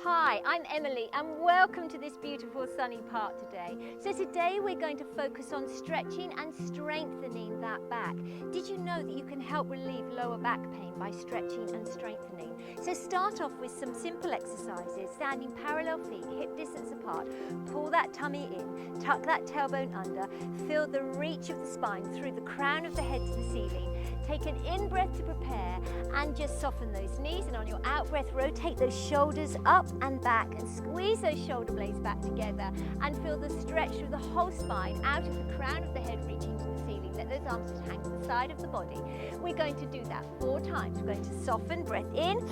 Hi, I'm Emily and welcome to this beautiful sunny park today. So today we're going to focus on stretching and strengthening that back. Did you know that you can help relieve lower back pain by stretching and strengthening? So start off with some simple exercises, standing parallel feet, hip distance apart, pull that tummy in, tuck that tailbone under, feel the reach of the spine through the crown of the head to the ceiling. Take an in-breath to prepare and just soften those knees, and on your out-breath rotate those shoulders up and back and squeeze those shoulder blades back together and feel the stretch through the whole spine out of the crown of the head reaching to the ceiling. Let those arms just hang to the side of the body. We're going to do that 4 times. We're going to soften, breath in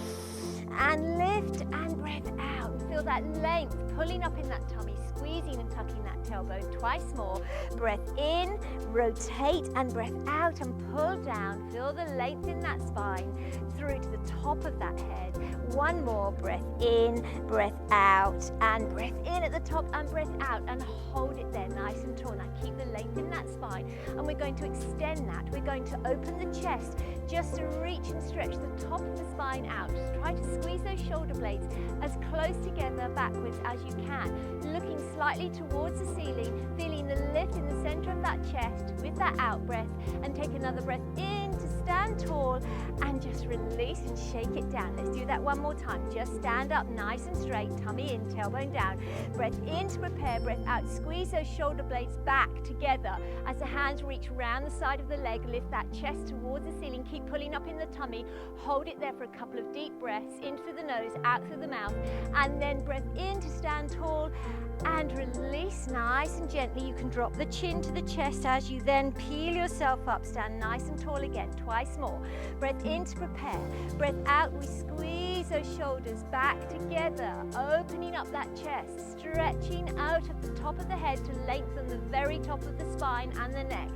and lift and breath out, and feel that length pulling up in that tummy, squeezing and tucking that tailbone. Twice more. Breath in, rotate and breath out and pull down. Feel the length in that spine through to the top of that head. One more. Breath in, breath out, and breath in at the top and breath out, and hold it there nice and tall. Now keep the length in that spine, and we're going to extend that. We're going to open the chest just to reach and stretch the top of the spine out. Just try to squeeze those shoulder blades as close together backwards as you can, looking slightly towards the ceiling, feeling the lift in the center of that chest with that out breath, and take another breath in to stand tall and just release and shake it down. Let's do that one more time. Just stand up nice and straight, tummy in, tailbone down. Breath in to prepare, breath out. Squeeze those shoulder blades back together as the hands reach around the side of the leg. Lift that chest towards the ceiling. Keep pulling up in the tummy. Hold it there for a couple of deep breaths, in through the nose, out through the mouth, and then breath in to stand tall and release nice and gently. You can drop the chin to the chest as you then peel yourself up. Stand nice and tall again. Twice more. Breath in to prepare. Breath out. We squeeze those shoulders back together, opening up that chest, stretching out of the top of the head to lengthen the very top of the spine and the neck.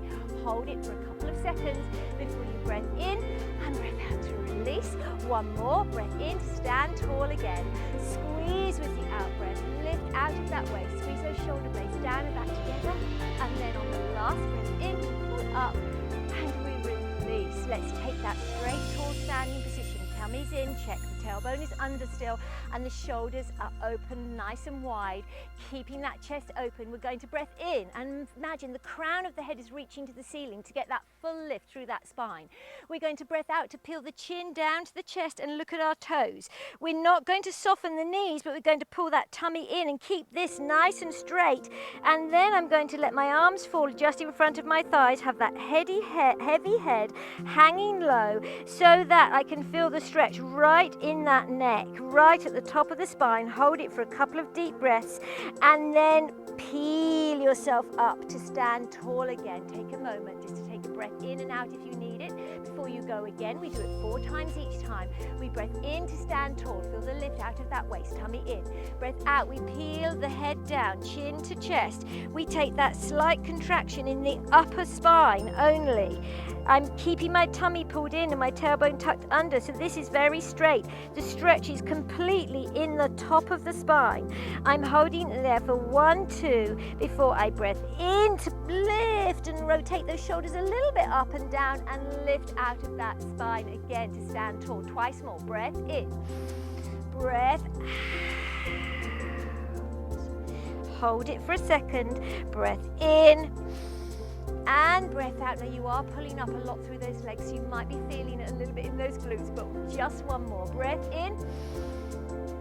Hold it for a couple of seconds before you breath in and breath out to release. One more. Breath in to stand tall again. Squeeze with the out breath. Lift out of that way. Squeeze those shoulder blades down and back together. And then on the last breath in, pull up and we release. Let's take that straight, tall standing position. Tummy's in, check the tailbone is under still, and the shoulders are open nice and wide, keeping that chest open. We're going to breath in and imagine the crown of the head is reaching to the ceiling to get that full lift through that spine. We're going to breath out to peel the chin down to the chest and look at our toes. We're not going to soften the knees, but we're going to pull that tummy in and keep this nice and straight. And then I'm going to let my arms fall just in front of my thighs, have that heavy head hanging low so that I can feel the stretch right in that neck, right at the top of the spine. Hold it for a couple of deep breaths and then peel yourself up to stand tall again. Take a moment just to take a breath in and out if you need it. Before you go again, we do it 4 times each time. We breath in to stand tall, feel the lift out of that waist, tummy in. Breath out, we peel the head down, chin to chest. We take that slight contraction in the upper spine only. I'm keeping my tummy pulled in and my tailbone tucked under, so this is very straight. The stretch is completely in the top of the spine. I'm holding it there for 1, 2 before I breath in to lift and rotate those shoulders a little bit up and down and lift out of that spine again to stand tall. Twice more. Breath in, breath out. Hold it for a second. Breath in and breath out. Now you are pulling up a lot through those legs, so you might be feeling it a little bit in those glutes, but just one more. Breath in,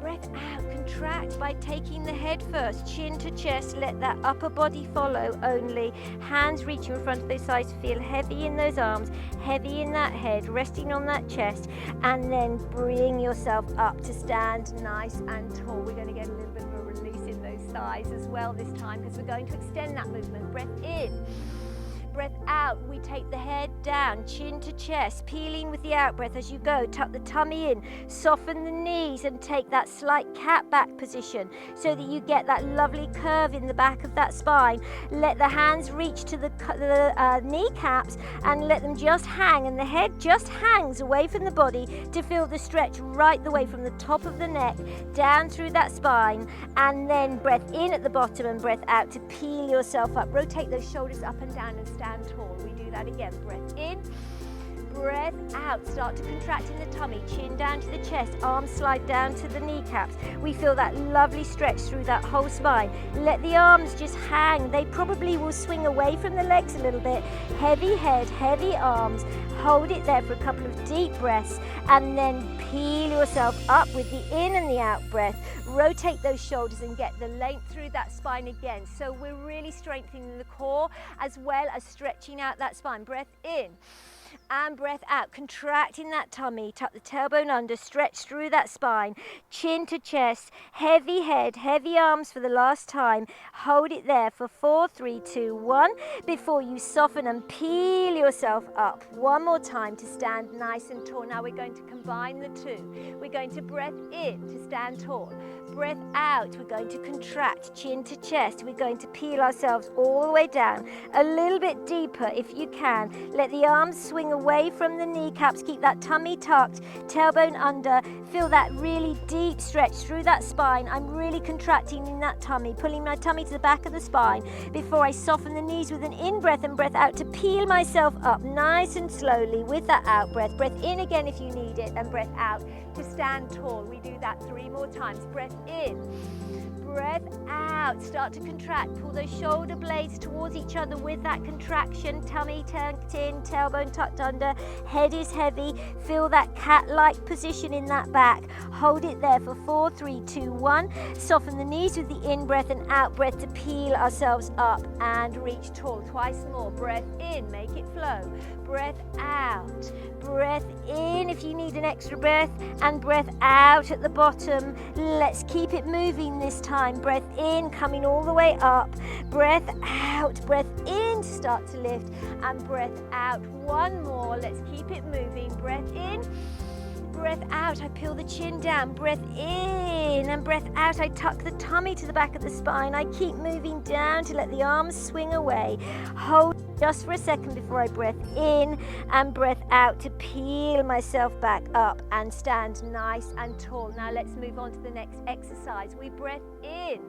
breath out. Contract by taking the head first, chin to chest. Let that upper body follow only. Hands reaching in front of those sides. Feel heavy in those arms, heavy in that head, resting on that chest, and then bring yourself up to stand nice and tall. We're going to get a little bit of a release in those thighs as well this time, because we're going to extend that movement. Breath in, breath out. We take the head down, chin to chest, peeling with the out breath as you go. Tuck the tummy in, soften the knees, and take that slight cat back position so that you get that lovely curve in the back of that spine. Let the hands reach to the kneecaps and let them just hang, and the head just hangs away from the body to feel the stretch right the way from the top of the neck down through that spine, and then breath in at the bottom and breath out to peel yourself up. Rotate those shoulders up and down and stand tall. We do that again. Breath in, Breath out, start to contract in the tummy, chin down to the chest, arms slide down to the kneecaps. We feel that lovely stretch through that whole spine. Let the arms just hang. They probably will swing away from the legs a little bit. Heavy head, heavy arms. Hold it there for a couple of deep breaths and then peel yourself up with the in and the out breath. Rotate those shoulders and get the length through that spine again. So we're really strengthening the core as well as stretching out that spine. Breath in. And breath out, contracting that tummy, tuck the tailbone under, stretch through that spine, chin to chest, heavy head, heavy arms for the last time. Hold it there for 4, 3, 2, 1 before you soften and peel yourself up. One more time to stand nice and tall. Now we're going to combine the two. We're going to breath in to stand tall. Breath out, we're going to contract, chin to chest. We're going to peel ourselves all the way down, a little bit deeper if you can. Let the arms swing away from the kneecaps. Keep that tummy tucked, tailbone under. Feel that really deep stretch through that spine. I'm really contracting in that tummy, pulling my tummy to the back of the spine before I soften the knees with an in-breath and breath out to peel myself up nice and slowly with that out breath. Breath in again if you need it and breath out to stand tall. We do that 3 more times. Breath in. Breath out, start to contract, pull those shoulder blades towards each other with that contraction, tummy tucked in, tailbone tucked under, head is heavy, feel that cat-like position in that back, hold it there for 4, 3, 2, 1, soften the knees with the in-breath and out-breath to peel ourselves up and reach tall, twice more, breath in, make it flow, breath out, breath in if you need an extra breath, and breath out at the bottom. Let's keep it moving this time. Breath in, coming all the way up. Breath out, breath in to start to lift, and breath out. One more, let's keep it moving. Breath in, breath out, I peel the chin down. Breath in and breath out, I tuck the tummy to the back of the spine. I keep moving down to let the arms swing away. Hold just for a second before I breath in and breath out to peel myself back up and stand nice and tall. Now let's move on to the next exercise. We breath in.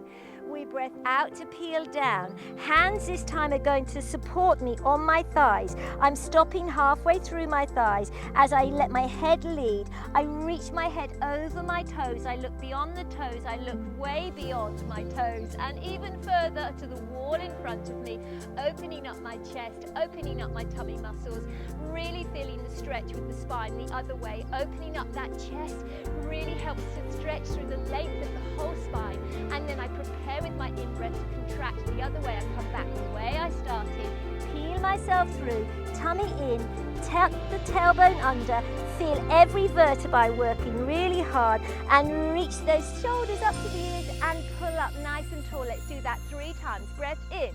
We breath out to peel down. Hands this time are going to support me on my thighs. I'm stopping halfway through my thighs as I let my head lead. I reach my head over my toes. I look beyond the toes. I look way beyond my toes and even further to the wall in front of me, opening up my chest, opening up my tummy muscles, really feeling the stretch with the spine the other way, opening up that chest really helps to stretch through the length of the whole spine, and then I prepare with my in-breath to contract the other way. I come back the way I started, peel myself through, tummy in, tuck the tailbone under, feel every vertebrae working really hard, and reach those shoulders up to the ears and pull up nice and tall. Let's do that 3 times. Breath in,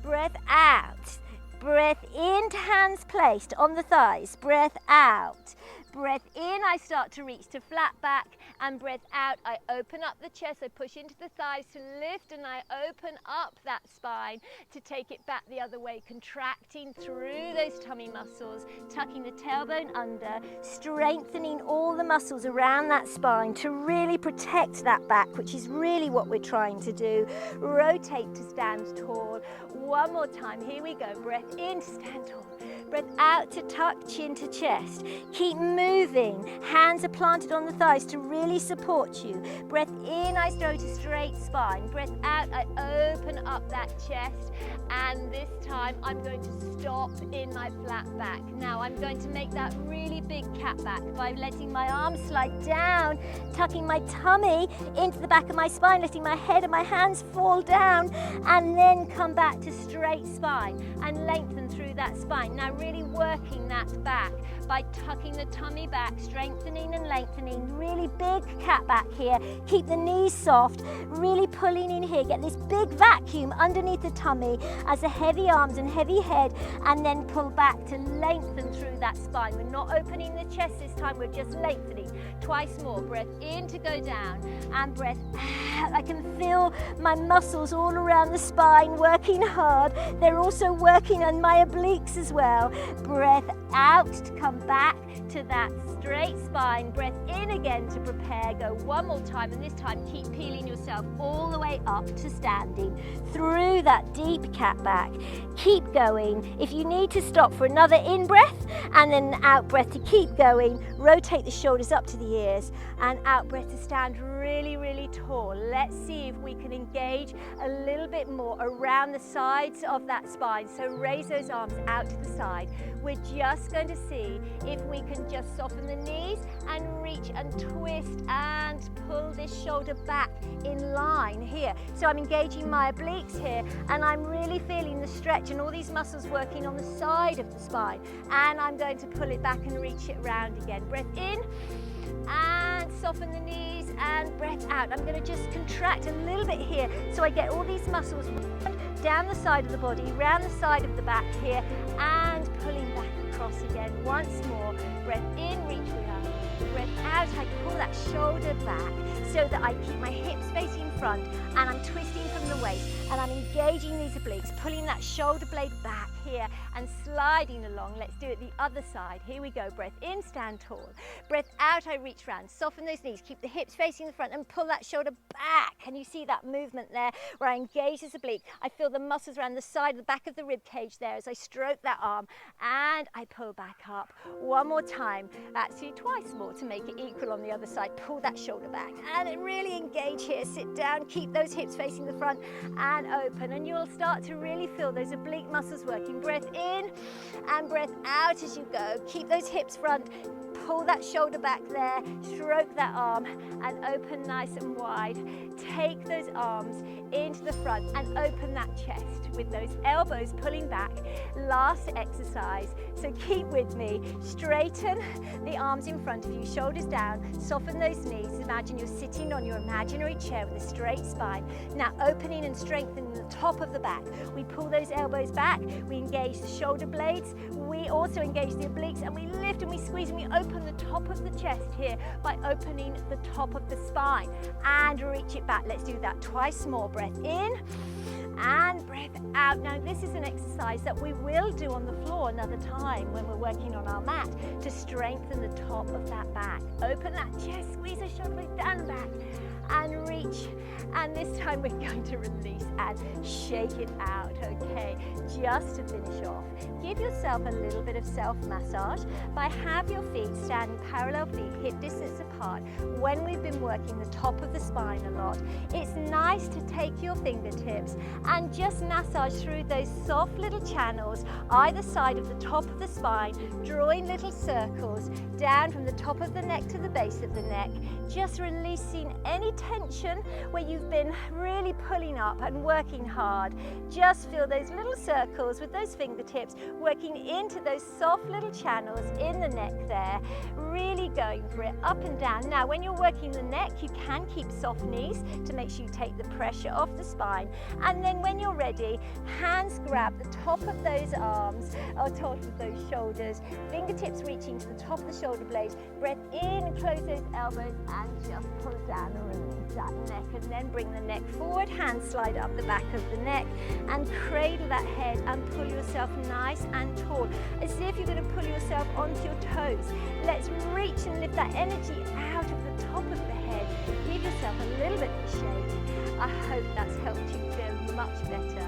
breath out, breath in to hands placed on the thighs, breath out. Breath in, I start to reach to flat back, and breath out, I open up the chest, I push into the thighs to lift, and I open up that spine to take it back the other way, contracting through those tummy muscles, tucking the tailbone under, strengthening all the muscles around that spine to really protect that back, which is really what we're trying to do. Rotate to stand tall. One more time, here we go. Breath in to stand tall. Breath out to tuck chin to chest. Keep moving. Hands are planted on the thighs to really support you. Breath in, I go to straight spine. Breath out, I open up that chest. And this time I'm going to stop in my flat back. Now I'm going to make that really big cat back by letting my arms slide down, tucking my tummy into the back of my spine, letting my head and my hands fall down, and then come back to straight spine and lengthen through that spine. Now really working that back by tucking the tummy back, strengthening and lengthening. Really big cat back here. Keep the knees soft, really pulling in here. Get this big vacuum underneath the tummy as the heavy arms and heavy head, and then pull back to lengthen through that spine. We're not opening the chest this time, we're just lengthening. Twice more. Breath in to go down and breath out. I can feel my muscles all around the spine working hard. They're also working on my obliques as well. now. Breath out to come back to that straight spine. Breath in again to prepare. Go one more time, and this time keep peeling yourself all the way up to standing through that deep cat back. Keep going. If you need to stop for another in breath and then an out breath to keep going, rotate the shoulders up to the ears and out breath to stand really, really tall. Let's see if we can engage a little bit more around the sides of that spine. So raise those arms out to the side. We're just going to see if we can just soften the knees and reach and twist and pull this shoulder back in line here. So I'm engaging my obliques here, and I'm really feeling the stretch and all these muscles working on the side of the spine. And I'm going to pull it back and reach it around again. Breath in and soften the knees and breath out. I'm going to just contract a little bit here so I get all these muscles down the side of the body, round the side of the back here, and pulling back across again. Once more, breath in, reach around. Breath out, I pull that shoulder back so that I keep my hips facing front, and I'm twisting from the waist, and I'm engaging these obliques, pulling that shoulder blade back here and sliding along. Let's do it the other side. Here we go. Breath in, stand tall. Breath out, I reach round. Soften those knees. Keep the hips facing the front and pull that shoulder back. Can you see that movement there where I engage this oblique? I feel the muscles around the side, the back of the rib cage there as I stroke that arm, and I pull back up. One more time. Actually, twice more to make it equal on the other side. Pull that shoulder back and really engage here. Sit down. Keep those hips facing the front and open, and you'll start to really feel those oblique muscles working. Breath in and breath out as you go. Keep those hips front. Pull that shoulder back there, stroke that arm and open nice and wide. Take those arms into the front and open that chest with those elbows pulling back. Last exercise, so keep with me. Straighten the arms in front of you, shoulders down, soften those knees. Imagine you're sitting on your imaginary chair with a straight spine. Now opening and strengthening the top of the back. We pull those elbows back, we engage the shoulder blades, we also engage the obliques, and we lift and we squeeze and we open the top of the chest here by opening the top of the spine and reach it back. Let's do that twice more. Breath in and breath out. Now this is an exercise that we will do on the floor another time when we're working on our mat to strengthen the top of that back. Open that chest, squeeze the shoulder blade down back and reach, and this time we're going to release and shake it out. Okay, just to finish off, give yourself a little bit of self-massage by have your feet standing parallel feet, hip distance apart. When we've been working the top of the spine a lot, it's nice to take your fingertips and just massage through those soft little channels either side of the top of the spine, drawing little circles down from the top of the neck to the base of the neck, just releasing any tension where you've been really pulling up and working hard. Just feel those little circles with those fingertips working into those soft little channels in the neck there, really going for it up and down. Now when you're working the neck, you can keep soft knees to make sure you take the pressure off the spine, and then when you're ready, hands grab the top of those arms or top of those shoulders, fingertips reaching to the top of the shoulder blades. Breath in, close those elbows and just pull down and release that neck, and then bring the neck forward, hands slide up the back of the neck and cradle that head and pull yourself nice and tall as if you're going to pull yourself onto your toes. Let's reach and lift that energy out of the top of the head. Give yourself a little bit of a shake. I hope that's helped you feel much better.